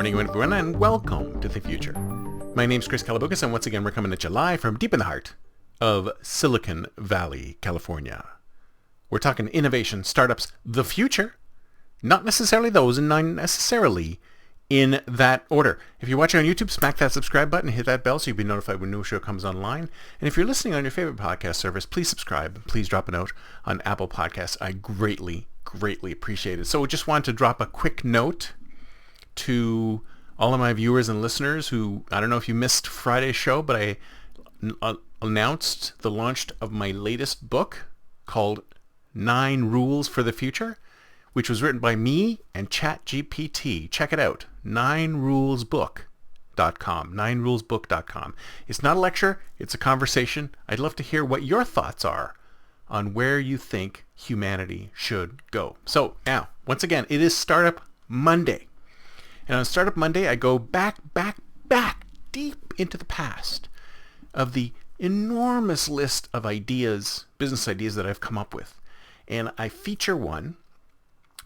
morning, everyone, and welcome to the future. My name's Chris Calabucas, and once again, we're coming at you live from deep in the heart of Silicon Valley, California. We're talking innovation, startups, the future, not necessarily those, and not necessarily in that order. If you're watching on YouTube, smack that subscribe button, hit that bell so you'll be notified when a new show comes online. And if you're listening on your favorite podcast service, please subscribe. Please drop a note on Apple Podcasts. I greatly appreciate it. So just wanted to drop a quick note to all of my viewers and listeners who, I don't know if you missed Friday's show, but I announced the launch of my latest book called 9 Rules for the Future, which was written by me and ChatGPT. Check it out, 9rulesbook.com, 9rulesbook.com. It's not a lecture, it's a conversation. I'd love to hear what your thoughts are on where you think humanity should go. So now, once again, it is Startup Monday. And on Startup Monday, I go back deep into the past of the enormous list of ideas, business ideas that I've come up with. And I feature one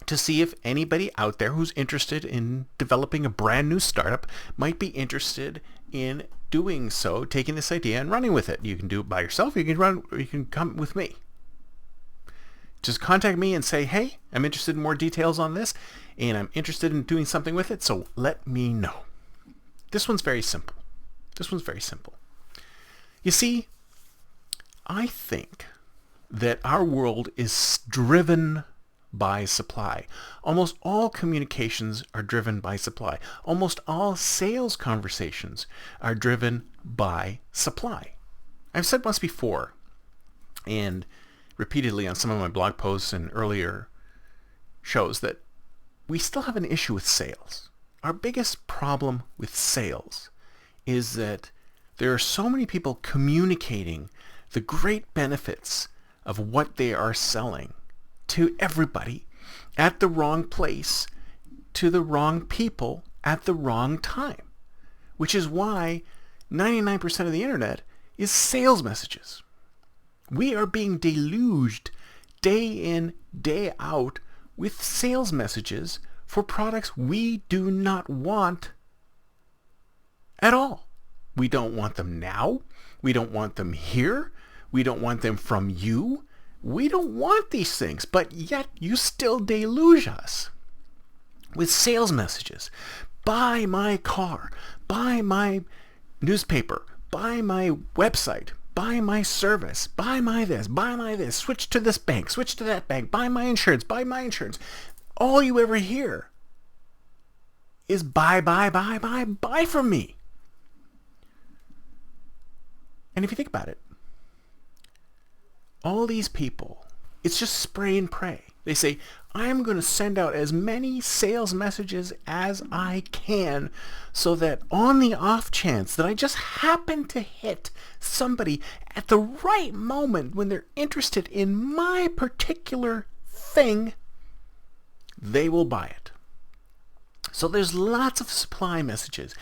to see if anybody out there who's interested in developing a brand new startup might be interested in doing so, taking this idea and running with it. You can do it by yourself, or you can come with me. Just contact me and say, hey, I'm interested in more details on this, and I'm interested in doing something with it, so let me know. This one's very simple. You see, I think that our world is driven by supply. Almost all communications are driven by supply. Almost all sales conversations are driven by supply. I've said once before, and repeatedly on some of my blog posts and earlier shows, that we still have an issue with sales. Our biggest problem with sales is that there are so many people communicating the great benefits of what they are selling to everybody at the wrong place, to the wrong people at the wrong time, which is why 99% of the internet is sales messages. We are being deluged day in, day out with sales messages for products we do not want at all. We don't want them now. We don't want them here. We don't want them from you. We don't want these things, but yet you still deluge us with sales messages. Buy my car, buy my newspaper, buy my website, buy my service, buy my this, switch to this bank, switch to that bank, buy my insurance, buy my insurance. All you ever hear is buy from me. And if you think about it, all these people, it's just spray and pray. They say, I'm going to send out as many sales messages as I can so that on the off chance that I just happen to hit somebody at the right moment when they're interested in my particular thing, they will buy it. So there's lots of supply messages.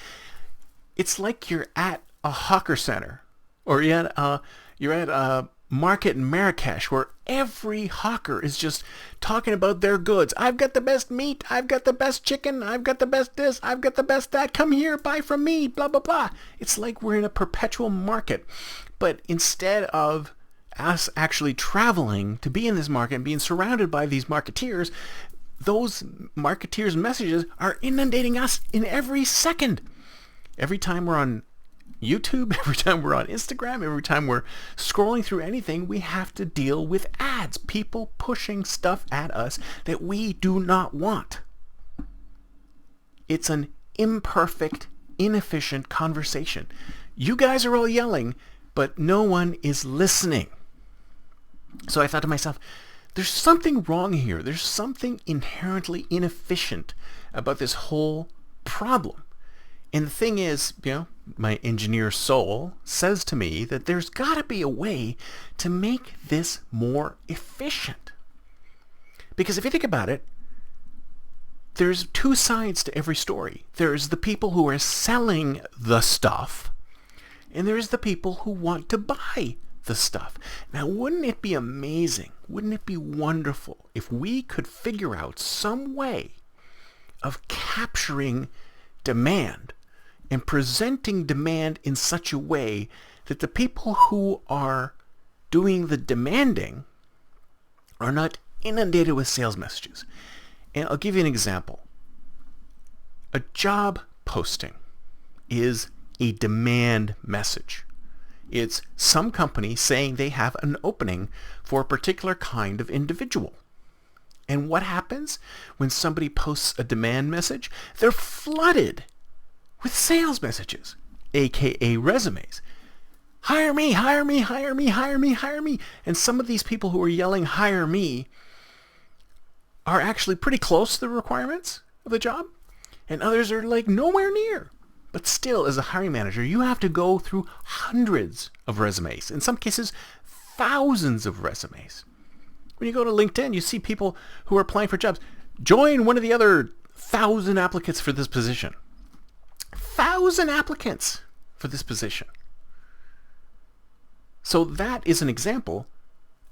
It's like you're at a hawker center, or you're at a market in Marrakesh where every hawker is just talking about their goods. I've got the best meat. I've got the best chicken. I've got the best this. I've got the best that. Come here, buy from me, blah, blah, blah. It's like we're in a perpetual market. But instead of us actually traveling to be in this market and being surrounded by these marketeers, those marketeers' messages are inundating us in every second. Every time we're on YouTube, every time we're on Instagram, every time we're scrolling through anything, we have to deal with ads. People pushing stuff at us that we do not want. It's an imperfect, inefficient conversation. You guys are all yelling, but no one is listening. So I thought to myself, there's something wrong here. There's something inherently inefficient about this whole problem. And the thing is, my engineer soul says to me that there's got to be a way to make this more efficient. Because if you think about it, there's two sides to every story. There's the people who are selling the stuff, and there's the people who want to buy the stuff. Now, wouldn't it be amazing? Wouldn't it be wonderful if we could figure out some way of capturing demand and presenting demand in such a way that the people who are doing the demanding are not inundated with sales messages. And I'll give you an example. A job posting is a demand message. It's some company saying they have an opening for a particular kind of individual. And what happens when somebody posts a demand message? They're flooded with sales messages, aka resumes. Hire me, hire me, hire me, hire me, hire me. And some of these people who are yelling, hire me, are actually pretty close to the requirements of the job. And others are like nowhere near. But still, as a hiring manager, you have to go through hundreds of resumes. In some cases, thousands of resumes. When you go to LinkedIn, you see people who are applying for jobs. Join one of the other 1,000 applicants for this position. 1,000 applicants for this position. So that is an example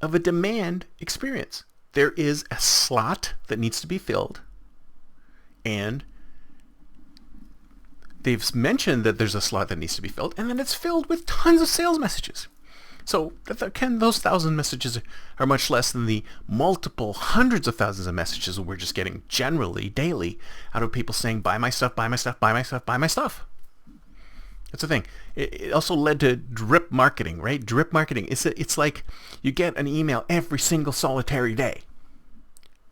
of a demand experience. There is a slot that needs to be filled, and they've mentioned that there's a slot that needs to be filled, and then it's filled with tons of sales messages. So those 1,000 messages are much less than the multiple hundreds of thousands of messages we're just getting generally daily out of people saying, buy my stuff, buy my stuff, buy my stuff, buy my stuff. That's the thing. It also led to drip marketing, right? Drip marketing. It's like you get an email every single solitary day.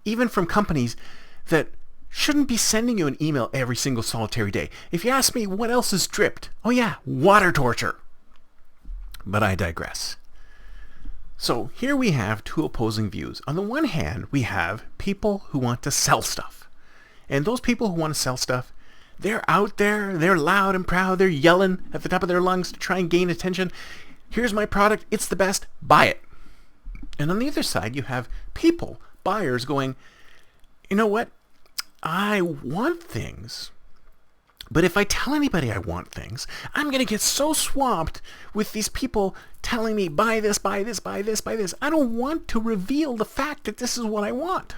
Even from companies that shouldn't be sending you an email every single solitary day. If you ask me what else is dripped, oh yeah, water torture. But I digress. So here we have two opposing views. On the one hand, we have people who want to sell stuff. And those people who want to sell stuff, they're out there, they're loud and proud, they're yelling at the top of their lungs to try and gain attention. Here's my product, it's the best, buy it. And on the other side, you have people, buyers going, you know what? I want things, but if I tell anybody I want things, I'm going to get so swamped with these people telling me, buy this, buy this, buy this, buy this. I don't want to reveal the fact that this is what I want.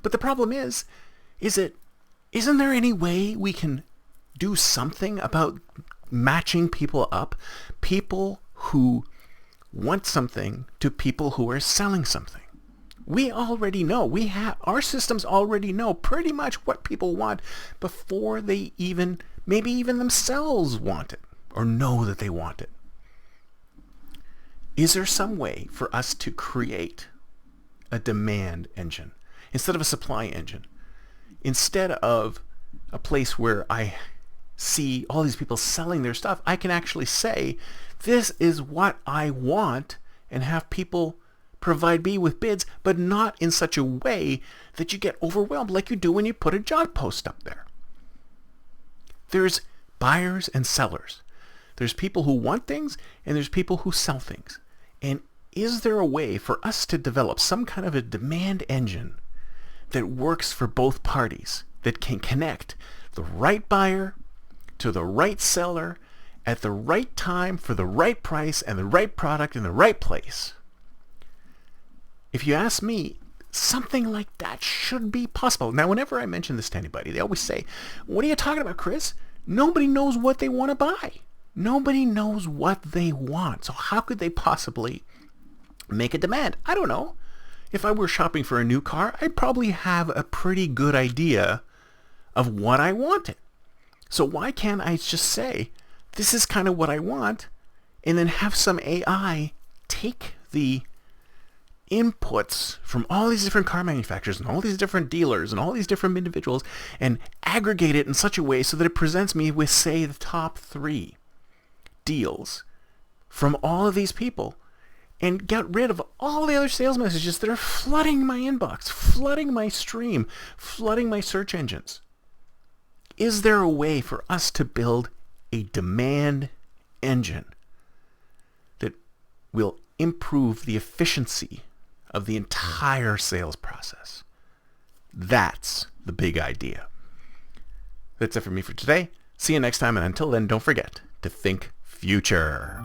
But the problem isn't there any way we can do something about matching people up? People who want something to people who are selling something. We already know. Our systems already know pretty much what people want before they maybe even themselves want it or know that they want it. Is there some way for us to create a demand engine instead of a supply engine? Instead of a place where I see all these people selling their stuff, I can actually say, this is what I want, and have people provide me with bids, but not in such a way that you get overwhelmed like you do when you put a job post up there. There's buyers and sellers. There's people who want things, and there's people who sell things. And is there a way for us to develop some kind of a demand engine that works for both parties, that can connect the right buyer to the right seller at the right time for the right price and the right product in the right place? If you ask me, something like that should be possible. Now, whenever I mention this to anybody, they always say, what are you talking about, Chris? Nobody knows what they want to buy. Nobody knows what they want. So how could they possibly make a demand? I don't know. If I were shopping for a new car, I'd probably have a pretty good idea of what I wanted. So why can't I just say, this is kind of what I want, and then have some AI take the inputs from all these different car manufacturers and all these different dealers and all these different individuals and aggregate it in such a way so that it presents me with, say, the top 3 deals from all of these people, and get rid of all the other sales messages that are flooding my inbox, flooding my stream, flooding my search engines. Is there a way for us to build a demand engine that will improve the efficiency of the entire sales process? That's the big idea. That's it for me for today. See you next time, and until then, don't forget to think future.